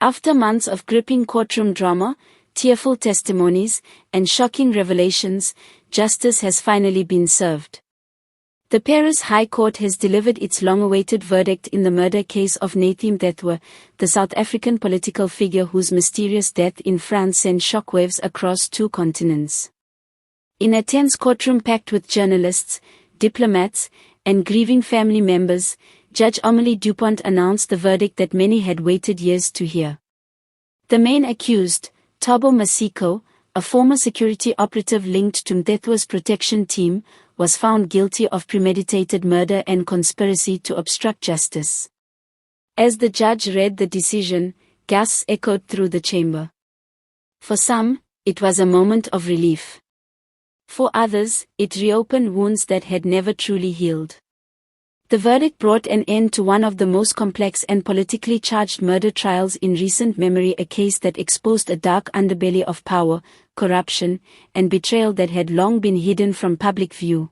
After months of gripping courtroom drama, tearful testimonies, and shocking revelations, justice has finally been served. The Paris High Court has delivered its long-awaited verdict in the murder case of Nathi Mthethwa, the South African political figure whose mysterious death in France sent shockwaves across 2 continents. In a tense courtroom packed with journalists, diplomats, and grieving family members, Judge Amélie DuPont announced the verdict that many had waited years to hear. The main accused, Thabo Maseko, a former security operative linked to Mthethwa's protection team, was found guilty of premeditated murder and conspiracy to obstruct justice. As the judge read the decision, gasps echoed through the chamber. For some, it was a moment of relief. For others, it reopened wounds that had never truly healed. The verdict brought an end to one of the most complex and politically charged murder trials in recent memory, a case that exposed a dark underbelly of power, corruption, and betrayal that had long been hidden from public view.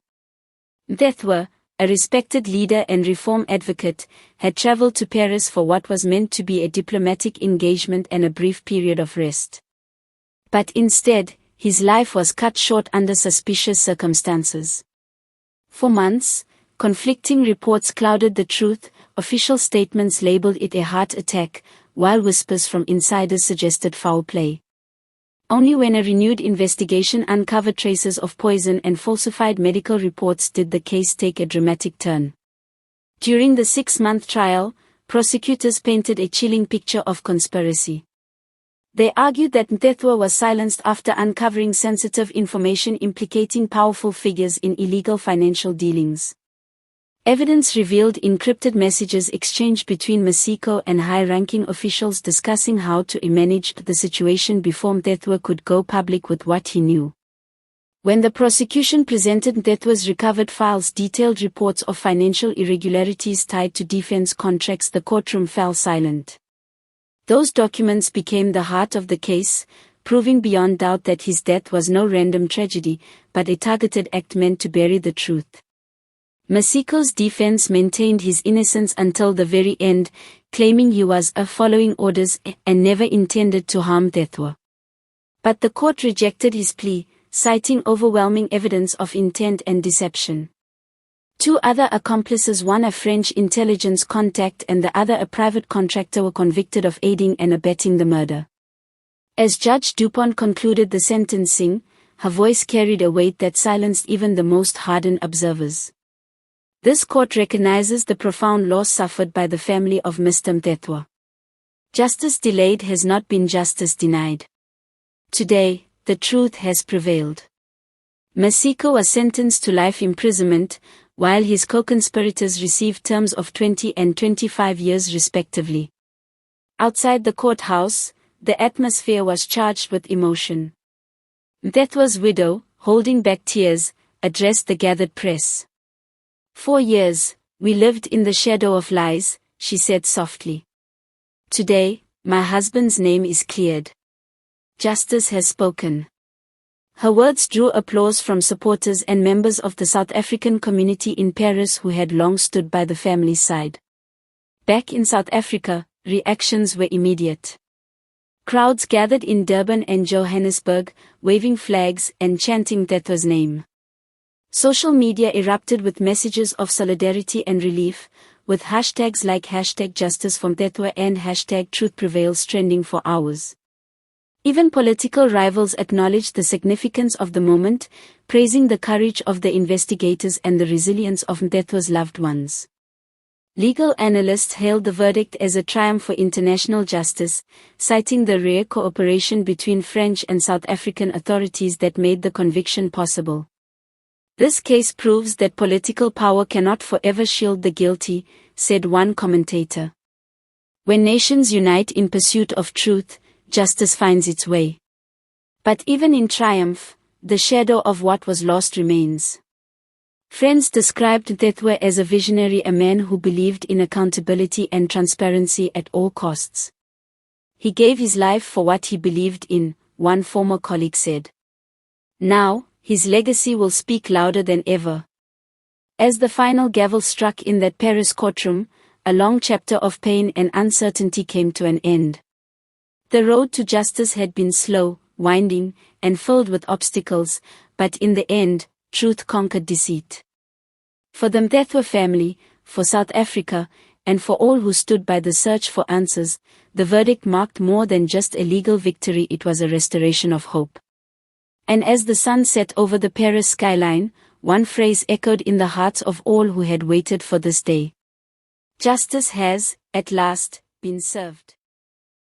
Mthethwa, a respected leader and reform advocate, had traveled to Paris for what was meant to be a diplomatic engagement and a brief period of rest. But instead, his life was cut short under suspicious circumstances. For months, conflicting reports clouded the truth. Official statements labeled it a heart attack, while whispers from insiders suggested foul play. Only when a renewed investigation uncovered traces of poison and falsified medical reports did the case take a dramatic turn. During the 6-month trial, prosecutors painted a chilling picture of conspiracy. They argued that Mthethwa was silenced after uncovering sensitive information implicating powerful figures in illegal financial dealings. Evidence revealed encrypted messages exchanged between Maseko and high-ranking officials discussing how to manage the situation before Mthethwa could go public with what he knew. When the prosecution presented Mthethwa's recovered files, detailed reports of financial irregularities tied to defense contracts, the courtroom fell silent. Those documents became the heart of the case, proving beyond doubt that his death was no random tragedy, but a targeted act meant to bury the truth. Maseko's defense maintained his innocence until the very end, claiming he was following orders and never intended to harm Mthethwa. But the court rejected his plea, citing overwhelming evidence of intent and deception. 2 other accomplices, one a French intelligence contact and the other a private contractor, were convicted of aiding and abetting the murder. As Judge DuPont concluded the sentencing, her voice carried a weight that silenced even the most hardened observers. This court recognizes the profound loss suffered by the family of Mr. Mthethwa. Justice delayed has not been justice denied. Today, the truth has prevailed. Maseko was sentenced to life imprisonment, while his co-conspirators received terms of 20 and 25 years respectively. Outside the courthouse, the atmosphere was charged with emotion. Mthethwa's widow, holding back tears, addressed the gathered press. 4 years, we lived in the shadow of lies, she said softly. Today, my husband's name is cleared. Justice has spoken. Her words drew applause from supporters and members of the South African community in Paris who had long stood by the family's side. Back in South Africa, reactions were immediate. Crowds gathered in Durban and Johannesburg, waving flags and chanting Mthethwa's name. Social media erupted with messages of solidarity and relief, with hashtags like #JusticeForMthethwa and #TruthPrevails trending for hours. Even political rivals acknowledged the significance of the moment, praising the courage of the investigators and the resilience of Mthethwa's loved ones. Legal analysts hailed the verdict as a triumph for international justice, citing the rare cooperation between French and South African authorities that made the conviction possible. This case proves that political power cannot forever shield the guilty, said one commentator. When nations unite in pursuit of truth, justice finds its way. But even in triumph, the shadow of what was lost remains. Friends described Mthethwa as a visionary, a man who believed in accountability and transparency at all costs. He gave his life for what he believed in, one former colleague said. Now, his legacy will speak louder than ever. As the final gavel struck in that Paris courtroom, a long chapter of pain and uncertainty came to an end. The road to justice had been slow, winding, and filled with obstacles, but in the end, truth conquered deceit. For the Mthethwa family, for South Africa, and for all who stood by the search for answers, the verdict marked more than just a legal victory, it was a restoration of hope. And as the sun set over the Paris skyline, one phrase echoed in the hearts of all who had waited for this day. Justice has, at last, been served.